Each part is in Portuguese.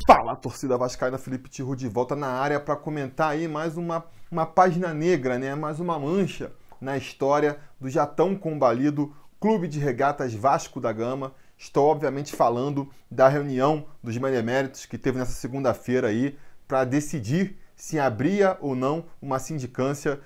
Fala, torcida vascaína, Felipe Tiru de volta na área para comentar aí mais uma página negra, né? Mais uma mancha na história do já tão combalido Clube de Regatas Vasco da Gama. Estou obviamente falando da reunião dos beneméritos que teve nessa segunda-feira aí para decidir se abria ou não uma sindicância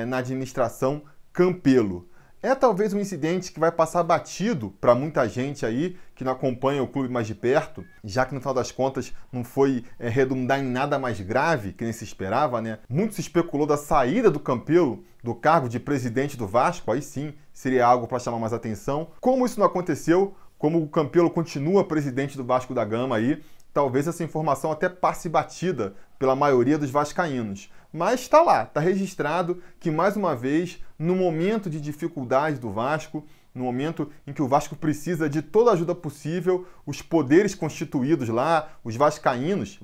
na administração Campelo. É talvez um incidente que vai passar batido para muita gente aí que não acompanha o clube mais de perto, já que no final das contas não foi redundar em nada mais grave que nem se esperava, né? Muito se especulou da saída do Campelo do cargo de presidente do Vasco, aí sim seria algo para chamar mais atenção. Como isso não aconteceu, como o Campelo continua presidente do Vasco da Gama aí, talvez essa informação até passe batida pela maioria dos vascaínos. Mas está lá, está registrado que mais uma vez, no momento de dificuldade do Vasco, no momento em que o Vasco precisa de toda a ajuda possível, os poderes constituídos lá, os vascaínos,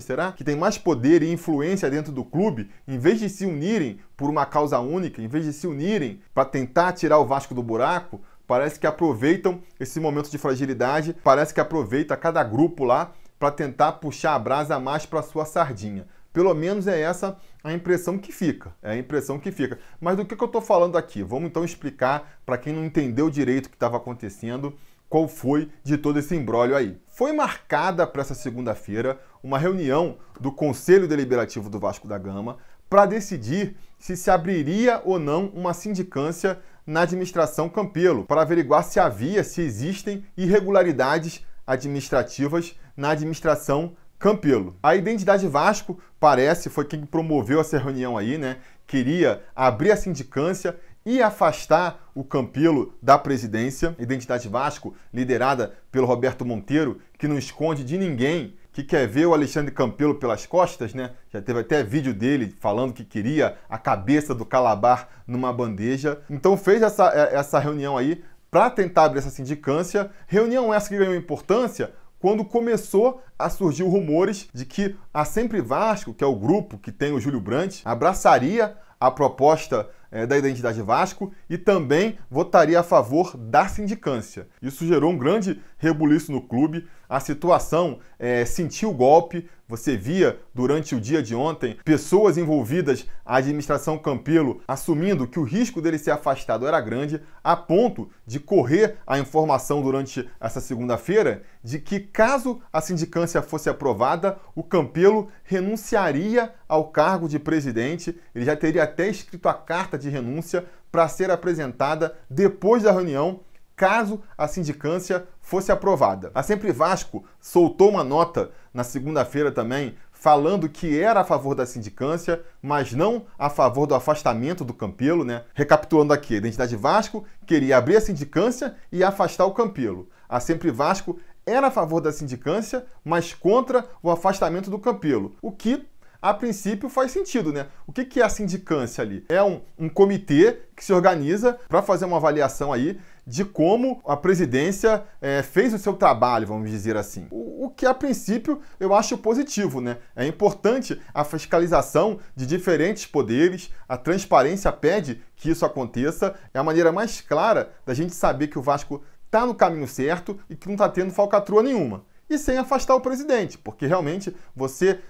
será? Que tem mais poder e influência dentro do clube, em vez de se unirem por uma causa única, em vez de se unirem para tentar tirar o Vasco do buraco, parece que aproveitam esse momento de fragilidade, parece que aproveita cada grupo lá para tentar puxar a brasa mais para sua sardinha. Pelo menos é essa a impressão que fica. É a impressão que fica. Mas do que eu estou falando aqui? Vamos então explicar para quem não entendeu direito o que estava acontecendo, qual foi de todo esse imbróglio aí. Foi marcada para essa segunda-feira uma reunião do Conselho Deliberativo do Vasco da Gama para decidir se abriria ou não uma sindicância na administração Campelo, para averiguar se existem irregularidades administrativas na administração Campelo. A Identidade Vasco, foi quem promoveu essa reunião aí, né? Queria abrir a sindicância e afastar o Campelo da presidência. Identidade Vasco, liderada pelo Roberto Monteiro, que não esconde de ninguém que quer ver o Alexandre Campelo pelas costas, né? Já teve até vídeo dele falando que queria a cabeça do Calabar numa bandeja. Então fez essa reunião aí para tentar abrir essa sindicância. Reunião essa que ganhou importância quando começou a surgir rumores de que a Sempre Vasco, que é o grupo que tem o Júlio Brandt, abraçaria a proposta da Identidade Vasco e também votaria a favor da sindicância. Isso gerou um grande rebuliço no clube. A situação sentiu o golpe. Você via durante o dia de ontem pessoas envolvidas à administração Campelo assumindo que o risco dele ser afastado era grande, a ponto de correr a informação durante essa segunda-feira de que, caso a sindicância fosse aprovada, o Campelo renunciaria ao cargo de presidente. Ele já teria até escrito a carta de renúncia para ser apresentada depois da reunião, caso a sindicância fosse aprovada. A Sempre Vasco soltou uma nota na segunda-feira também, falando que era a favor da sindicância, mas não a favor do afastamento do Campelo, né? Recapitulando aqui, a Identidade Vasco queria abrir a sindicância e afastar o Campelo. A Sempre Vasco era a favor da sindicância, mas contra o afastamento do Campelo, o que a princípio faz sentido, né? O que é a sindicância ali? É um comitê que se organiza para fazer uma avaliação aí de como a presidência fez o seu trabalho, vamos dizer assim. O que, a princípio, eu acho positivo, né? É importante a fiscalização de diferentes poderes, a transparência pede que isso aconteça, é a maneira mais clara da gente saber que o Vasco está no caminho certo e que não está tendo falcatrua nenhuma. E sem afastar o presidente, porque realmente você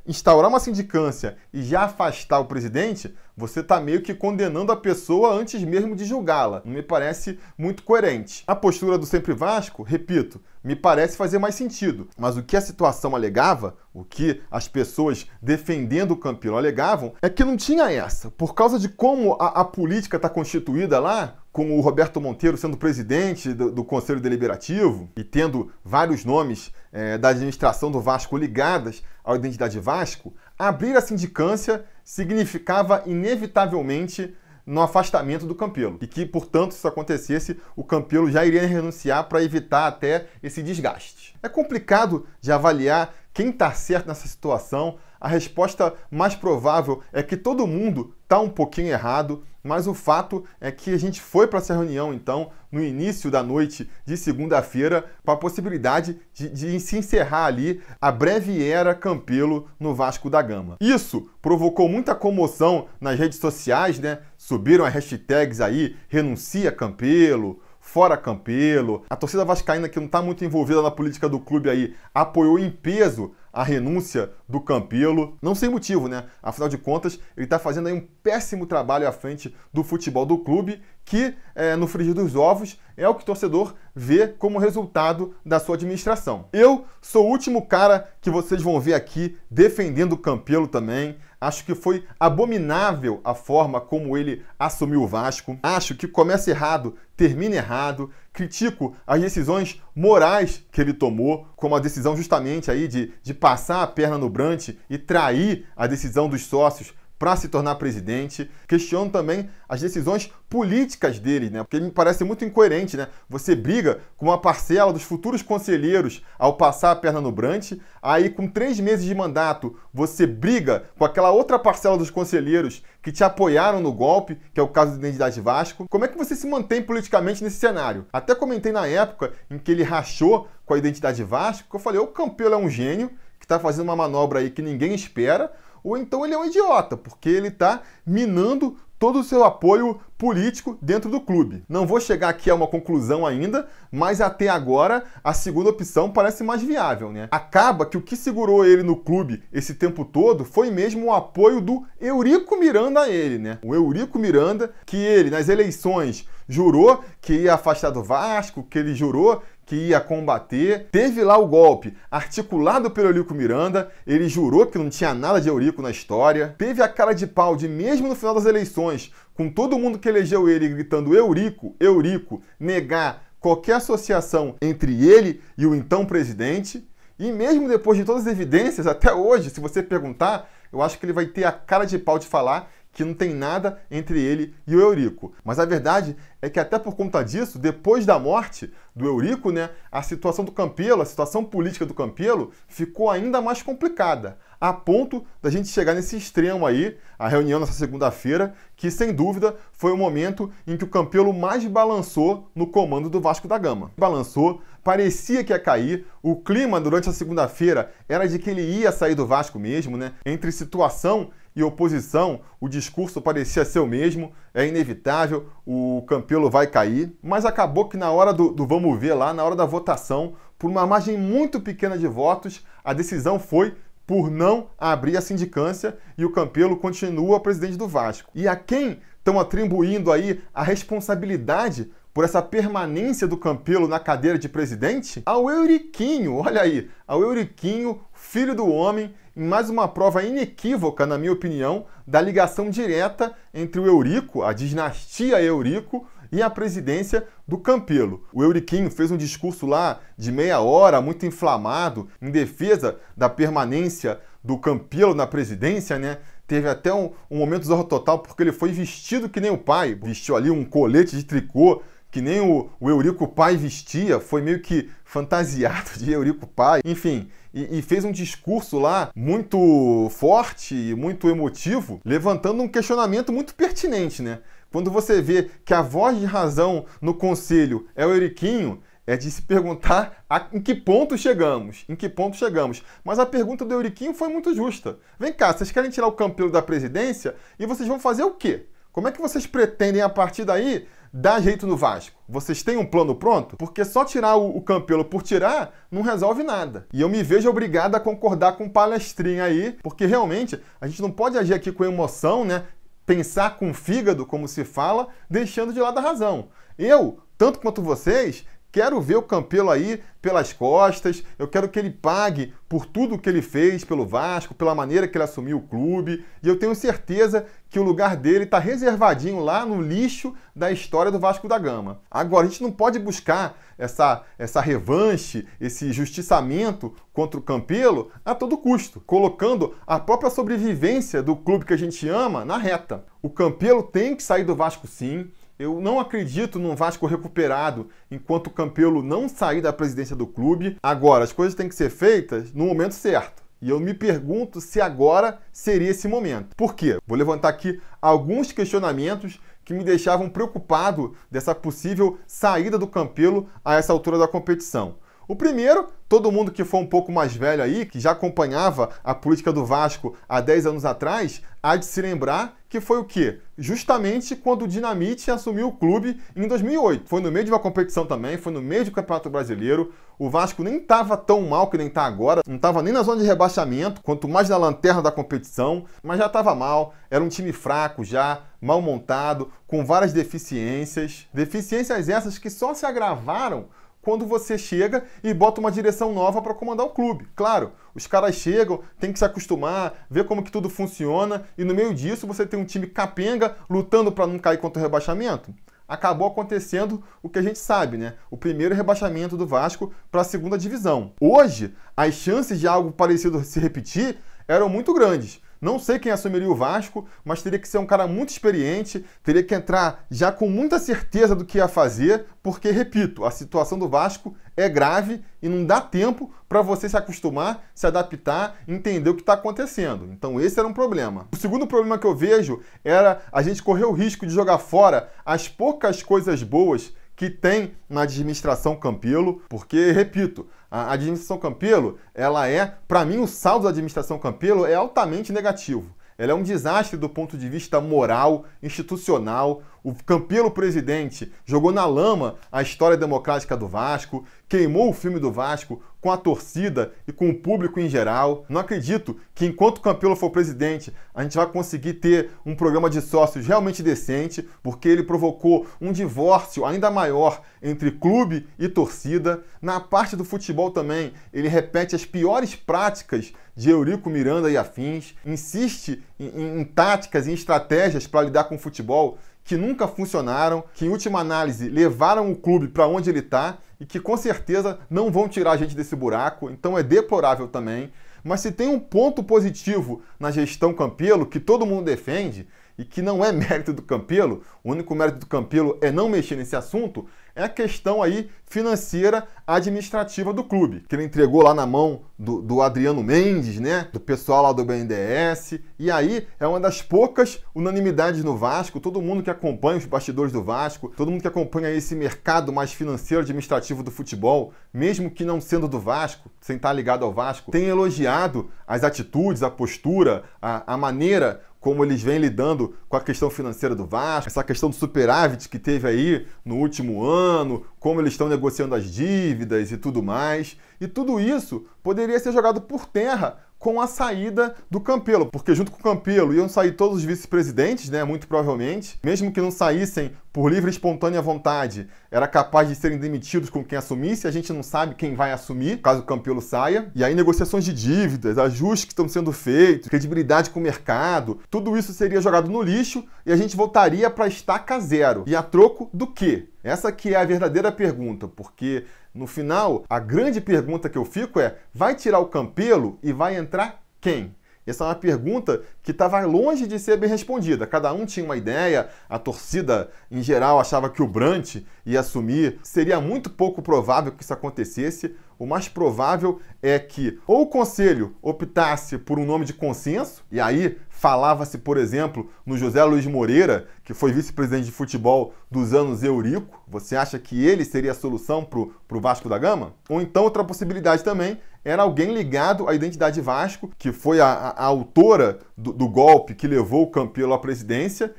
instaurar uma sindicância e já afastar o presidente, você está meio que condenando a pessoa antes mesmo de julgá-la. Não me parece muito coerente. A postura do Sempre Vasco, repito, me parece fazer mais sentido. Mas o que a situação alegava, o que as pessoas defendendo o Campelo alegavam, é que não tinha essa. Por causa de como a política está constituída lá, com o Roberto Monteiro sendo presidente do Conselho Deliberativo e tendo vários nomes da administração do Vasco ligadas à Identidade Vasco, abrir a sindicância significava inevitavelmente no afastamento do Campelo. E que, portanto, se isso acontecesse, o Campelo já iria renunciar para evitar até esse desgaste. É complicado de avaliar quem está certo nessa situação. A resposta mais provável é que todo mundo está um pouquinho errado, mas o fato é que a gente foi para essa reunião, então, no início da noite de segunda-feira, com a possibilidade de se encerrar ali a breve era Campelo no Vasco da Gama. Isso provocou muita comoção nas redes sociais, né? Subiram as hashtags aí, renuncia Campelo, fora Campelo. A torcida vascaína, que não está muito envolvida na política do clube aí, apoiou em peso a renúncia do Campelo. Não sem motivo, né? Afinal de contas, ele está fazendo aí um péssimo trabalho à frente do futebol do clube, que no frigir dos ovos é o que o torcedor vê como resultado da sua administração. Eu sou o último cara que vocês vão ver aqui defendendo o Campelo também. Acho que foi abominável a forma como ele assumiu o Vasco. Acho que começa errado, termina errado. Critico as decisões morais que ele tomou, como a decisão justamente aí de passar a perna no Brant e trair a decisão dos sócios para se tornar presidente. Questiono também as decisões políticas dele, né? Porque me parece muito incoerente, né? Você briga com uma parcela dos futuros conselheiros ao passar a perna no Brant, aí com 3 meses de mandato você briga com aquela outra parcela dos conselheiros que te apoiaram no golpe, que é o caso da Identidade Vasco. Como é que você se mantém politicamente nesse cenário? Até comentei na época em que ele rachou com a Identidade Vasco, que eu falei, o Campelo é um gênio, que está fazendo uma manobra aí que ninguém espera, ou então ele é um idiota, porque ele está minando todo o seu apoio político dentro do clube. Não vou chegar aqui a uma conclusão ainda, mas até agora a segunda opção parece mais viável, né? Acaba que o que segurou ele no clube esse tempo todo foi mesmo o apoio do Eurico Miranda a ele, né? O Eurico Miranda, que ele, nas eleições, jurou que ia afastar do Vasco, que ele jurou que ia combater. Teve lá o golpe articulado pelo Eurico Miranda, ele jurou que não tinha nada de Eurico na história. Teve a cara de pau de, mesmo no final das eleições, com todo mundo que elegeu ele gritando Eurico, Eurico, negar qualquer associação entre ele e o então presidente. E mesmo depois de todas as evidências, até hoje, se você perguntar, eu acho que ele vai ter a cara de pau de falar que não tem nada entre ele e o Eurico. Mas a verdade é que até por conta disso, depois da morte do Eurico, né, a situação do Campelo, a situação política do Campelo ficou ainda mais complicada, a ponto da gente chegar nesse extremo aí, a reunião nessa segunda-feira, que sem dúvida foi o momento em que o Campelo mais balançou no comando do Vasco da Gama. Balançou, parecia que ia cair, o clima durante a segunda-feira era de que ele ia sair do Vasco mesmo, né? Entre situação e oposição, o discurso parecia ser o mesmo, é inevitável, o Campelo vai cair, mas acabou que na hora do vamos ver lá, na hora da votação, por uma margem muito pequena de votos, a decisão foi por não abrir a sindicância e o Campelo continua presidente do Vasco. E a quem estão atribuindo aí a responsabilidade por essa permanência do Campelo na cadeira de presidente? Ao Euriquinho, olha aí, ao Euriquinho, filho do homem, em mais uma prova inequívoca, na minha opinião, da ligação direta entre o Eurico, a dinastia Eurico, e a presidência do Campelo. O Euriquinho fez um discurso lá de meia hora, muito inflamado, em defesa da permanência do Campelo na presidência, né? Teve até um momento zorro total, porque ele foi vestido que nem o pai. Vestiu ali um colete de tricô, que nem o Eurico pai vestia, foi meio que fantasiado de Eurico pai. Enfim, e fez um discurso lá muito forte e muito emotivo, levantando um questionamento muito pertinente, né? Quando você vê que a voz de razão no conselho é o Euriquinho, é de se perguntar em que ponto chegamos, em que ponto chegamos. Mas a pergunta do Euriquinho foi muito justa. Vem cá, vocês querem tirar o Campelo da presidência e vocês vão fazer o quê? Como é que vocês pretendem, a partir daí, dar jeito no Vasco? Vocês têm um plano pronto? Porque só tirar o Campelo por tirar não resolve nada. E eu me vejo obrigado a concordar com o palestrinha aí, porque realmente a gente não pode agir aqui com emoção, né? Pensar com o fígado, como se fala, deixando de lado a razão. Eu, tanto quanto vocês, quero ver o Campelo aí pelas costas, eu quero que ele pague por tudo que ele fez pelo Vasco, pela maneira que ele assumiu o clube, e eu tenho certeza que o lugar dele está reservadinho lá no lixo da história do Vasco da Gama. Agora, a gente não pode buscar essa revanche, esse justiçamento contra o Campelo a todo custo, colocando a própria sobrevivência do clube que a gente ama na reta. O Campelo tem que sair do Vasco sim. Eu não acredito num Vasco recuperado enquanto o Campelo não sair da presidência do clube. Agora, as coisas têm que ser feitas no momento certo. E eu me pergunto se agora seria esse momento. Por quê? Vou levantar aqui alguns questionamentos que me deixavam preocupado dessa possível saída do Campelo a essa altura da competição. O primeiro, todo mundo que for um pouco mais velho aí, que já acompanhava a política do Vasco há 10 anos atrás, há de se lembrar que foi o quê? Justamente quando o Dinamite assumiu o clube em 2008. Foi no meio de uma competição também, foi no meio do Campeonato Brasileiro. O Vasco nem estava tão mal que nem está agora, não estava nem na zona de rebaixamento, quanto mais na lanterna da competição, mas já estava mal, era um time fraco já, mal montado, com várias deficiências. Deficiências essas que só se agravaram quando você chega e bota uma direção nova para comandar o clube. Claro, os caras chegam, tem que se acostumar, ver como que tudo funciona, e no meio disso você tem um time capenga lutando para não cair contra o rebaixamento. Acabou acontecendo o que a gente sabe, né? O primeiro rebaixamento do Vasco para a segunda divisão. Hoje, as chances de algo parecido se repetir eram muito grandes. Não sei quem assumiria o Vasco, mas teria que ser um cara muito experiente, teria que entrar já com muita certeza do que ia fazer, porque, repito, a situação do Vasco é grave e não dá tempo para você se acostumar, se adaptar, entender o que está acontecendo. Então esse era um problema. O segundo problema que eu vejo era a gente correr o risco de jogar fora as poucas coisas boas que tem na administração Campelo, porque, repito, a administração Campelo, ela para mim, o saldo da administração Campelo é altamente negativo. Ela é um desastre do ponto de vista moral, institucional. O Campelo presidente jogou na lama a história democrática do Vasco, queimou o filme do Vasco com a torcida e com o público em geral. Não acredito que enquanto o Campelo for presidente, a gente vai conseguir ter um programa de sócios realmente decente, porque ele provocou um divórcio ainda maior entre clube e torcida. Na parte do futebol também, ele repete as piores práticas de Eurico Miranda e afins, insiste em táticas e estratégias para lidar com o futebol que nunca funcionaram, que em última análise levaram o clube para onde ele está e que com certeza não vão tirar a gente desse buraco, então é deplorável também. Mas se tem um ponto positivo na gestão Campelo, que todo mundo defende, e que não é mérito do Campelo, o único mérito do Campelo é não mexer nesse assunto, é a questão aí financeira administrativa do clube, que ele entregou lá na mão do Adriano Mendes, né, do pessoal lá do BNDES, e aí é uma das poucas unanimidades no Vasco, todo mundo que acompanha os bastidores do Vasco, todo mundo que acompanha esse mercado mais financeiro administrativo do futebol, mesmo que não sendo do Vasco, sem estar ligado ao Vasco, tem elogiado as atitudes, a postura, a maneira como eles vêm lidando com a questão financeira do Vasco, essa questão do superávit que teve aí no último ano, como eles estão negociando as dívidas e tudo mais. E tudo isso poderia ser jogado por terra com a saída do Campelo, porque junto com o Campelo iam sair todos os vice-presidentes, né, muito provavelmente, mesmo que não saíssem por livre e espontânea vontade, era capaz de serem demitidos com quem assumisse, a gente não sabe quem vai assumir, caso o Campelo saia, e aí negociações de dívidas, ajustes que estão sendo feitos, credibilidade com o mercado, tudo isso seria jogado no lixo e a gente voltaria para estaca zero. E a troco do quê? Essa que é a verdadeira pergunta, porque no final, a grande pergunta que eu fico é, vai tirar o Campelo e vai entrar quem? Essa é uma pergunta que estava longe de ser bem respondida. Cada um tinha uma ideia, a torcida, em geral, achava que o Brant ia assumir. Seria muito pouco provável que isso acontecesse. O mais provável é que ou o Conselho optasse por um nome de consenso, e aí falava-se, por exemplo, no José Luiz Moreira, que foi vice-presidente de futebol dos anos Eurico. Você acha que ele seria a solução para o Vasco da Gama? Ou então outra possibilidade também era alguém ligado à identidade Vasco, que foi a autora do golpe que levou o Campelo à presidência,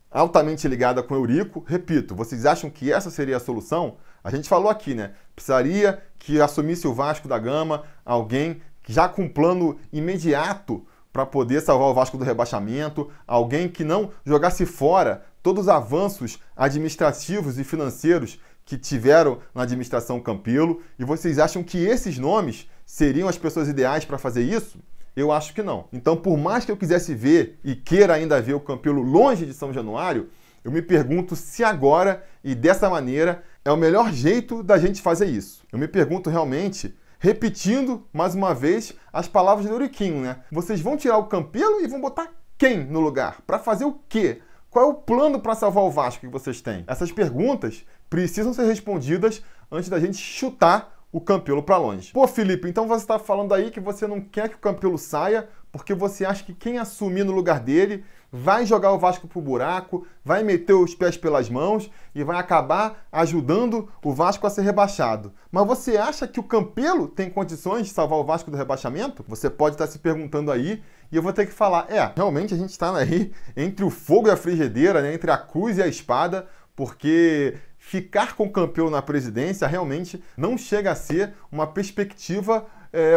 altamente ligada com Eurico. Repito, vocês acham que essa seria a solução? A gente falou aqui, né? Precisaria que assumisse o Vasco da Gama alguém já com um plano imediato para poder salvar o Vasco do rebaixamento, alguém que não jogasse fora todos os avanços administrativos e financeiros que tiveram na administração Campelo. E vocês acham que esses nomes seriam as pessoas ideais para fazer isso? Eu acho que não. Então, por mais que eu quisesse ver e queira ainda ver o Campelo longe de São Januário, eu me pergunto se agora e dessa maneira é o melhor jeito da gente fazer isso. Eu me pergunto realmente, repetindo mais uma vez as palavras do Euriquinho, né? Vocês vão tirar o Campelo e vão botar quem no lugar? Para fazer o quê? Qual é o plano para salvar o Vasco que vocês têm? Essas perguntas precisam ser respondidas antes da gente chutar o Campelo para longe. Pô, Felipe, então você está falando aí que você não quer que o Campelo saia porque você acha que quem assumir no lugar dele vai jogar o Vasco pro buraco, vai meter os pés pelas mãos e vai acabar ajudando o Vasco a ser rebaixado. Mas você acha que o Campelo tem condições de salvar o Vasco do rebaixamento? Você pode estar se perguntando aí e eu vou ter que falar, realmente a gente está aí entre o fogo e a frigideira, né? Entre a cruz e a espada, porque ficar com o Campelo na presidência realmente não chega a ser uma perspectiva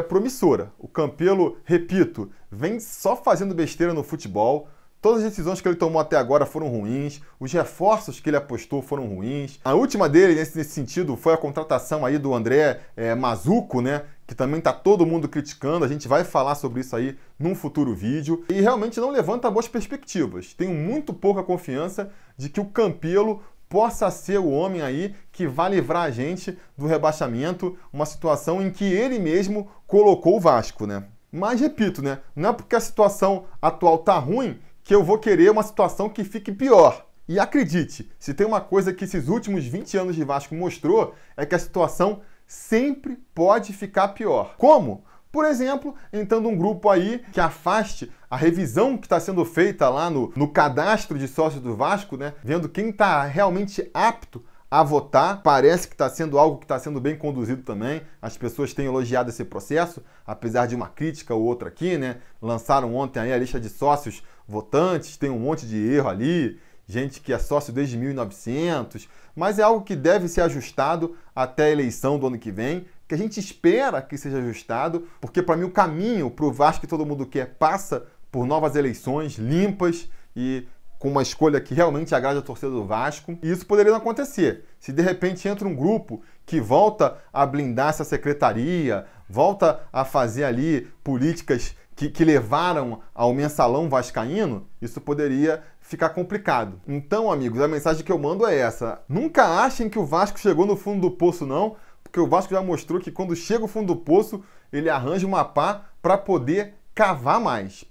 promissora. O Campelo, repito, vem só fazendo besteira no futebol. Todas as decisões que ele tomou até agora foram ruins, os reforços que ele apostou foram ruins. A última dele, nesse sentido, foi a contratação aí do André Mazuco, né? Que também está todo mundo criticando, a gente vai falar sobre isso aí num futuro vídeo. E realmente não levanta boas perspectivas. Tenho muito pouca confiança de que o Campelo possa ser o homem aí que vai livrar a gente do rebaixamento, uma situação em que ele mesmo colocou o Vasco, né? Mas repito, né? Não é porque a situação atual tá ruim que eu vou querer uma situação que fique pior. E acredite, se tem uma coisa que esses últimos 20 anos de Vasco mostrou, é que a situação sempre pode ficar pior. Como? Por exemplo, entrando um grupo aí que afaste a revisão que está sendo feita lá no cadastro de sócios do Vasco, né? Vendo quem está realmente apto a votar. Parece que está sendo algo que está sendo bem conduzido também. As pessoas têm elogiado esse processo, apesar de uma crítica ou outra aqui, né? Lançaram ontem aí a lista de sócios votantes, tem um monte de erro ali, gente que é sócio desde 1900, mas é algo que deve ser ajustado até a eleição do ano que vem, que a gente espera que seja ajustado, porque para mim o caminho para o Vasco que todo mundo quer passa por novas eleições limpas e com uma escolha que realmente agrade a torcida do Vasco. E isso poderia não acontecer. Se de repente entra um grupo que volta a blindar essa secretaria, volta a fazer ali políticas que levaram ao mensalão vascaíno, isso poderia ficar complicado. Então, amigos, a mensagem que eu mando é essa. Nunca achem que o Vasco chegou no fundo do poço, não, porque o Vasco já mostrou que quando chega o fundo do poço, ele arranja uma pá para poder cavar mais,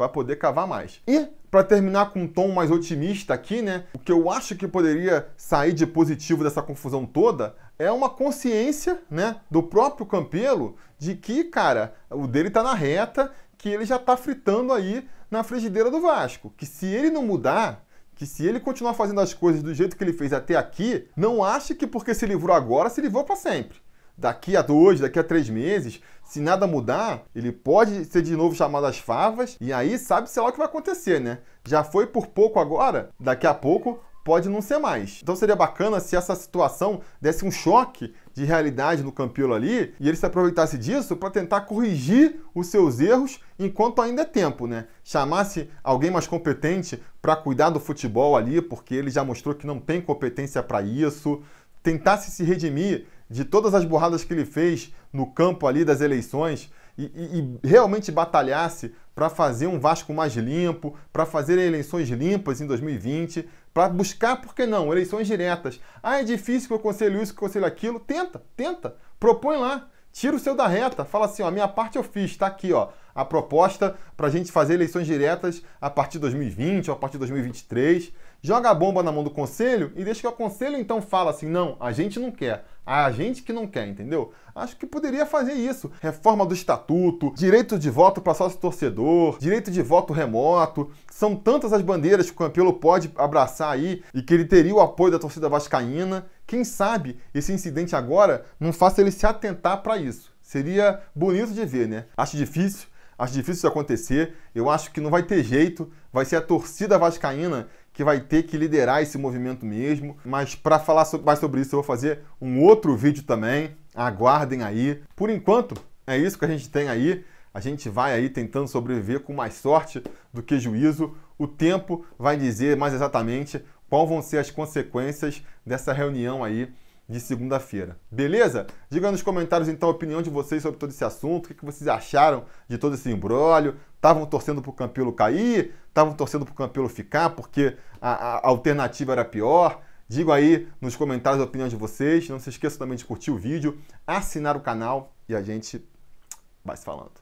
E, para terminar com um tom mais otimista aqui, né, o que eu acho que poderia sair de positivo dessa confusão toda é uma consciência, né, do próprio Campelo de que, cara, o dele tá na reta, que ele já tá fritando aí na frigideira do Vasco. Que se ele não mudar, que se ele continuar fazendo as coisas do jeito que ele fez até aqui, não ache que porque se livrou agora, se livrou para sempre. Daqui a 2, daqui a 3 meses, se nada mudar, ele pode ser de novo chamado às favas, e aí sabe-se lá o que vai acontecer, né? Já foi por pouco agora, daqui a pouco pode não ser mais. Então seria bacana se essa situação desse um choque de realidade no Campelo ali e ele se aproveitasse disso para tentar corrigir os seus erros enquanto ainda é tempo, né? Chamasse alguém mais competente para cuidar do futebol ali, porque ele já mostrou que não tem competência para isso, tentasse se redimir de todas as burradas que ele fez no campo ali das eleições e realmente batalhasse para fazer um Vasco mais limpo, para fazer eleições limpas em 2020, para buscar, por que não, eleições diretas. É difícil que eu aconselho isso, que eu aconselho aquilo. Tenta, propõe lá, tira o seu da reta, fala assim, ó, a minha parte eu fiz, tá aqui, ó, a proposta para a gente fazer eleições diretas a partir de 2020 ou a partir de 2023. Joga a bomba na mão do conselho e deixa que o conselho então fala assim, não, a gente não quer, a gente que não quer, entendeu? Acho que poderia fazer isso. Reforma do estatuto, direito de voto para sócio-torcedor, direito de voto remoto. São tantas as bandeiras que o Campelo pode abraçar aí e que ele teria o apoio da torcida vascaína. Quem sabe esse incidente agora não faça ele se atentar para isso. Seria bonito de ver, né? Acho difícil isso acontecer. Eu acho que não vai ter jeito. Vai ser a torcida vascaína que vai ter que liderar esse movimento mesmo. Mas para falar mais sobre isso, eu vou fazer um outro vídeo também. Aguardem aí. Por enquanto, é isso que a gente tem aí. A gente vai aí tentando sobreviver com mais sorte do que juízo. O tempo vai dizer mais exatamente quais vão ser as consequências dessa reunião aí de segunda-feira. Beleza? Diga nos comentários então a opinião de vocês sobre todo esse assunto. O que vocês acharam de todo esse imbróglio? Estavam torcendo para o Campelo cair? Estavam torcendo para o Campelo ficar porque a alternativa era pior? Digo aí nos comentários a opinião de vocês. Não se esqueça também de curtir o vídeo, assinar o canal e a gente vai se falando.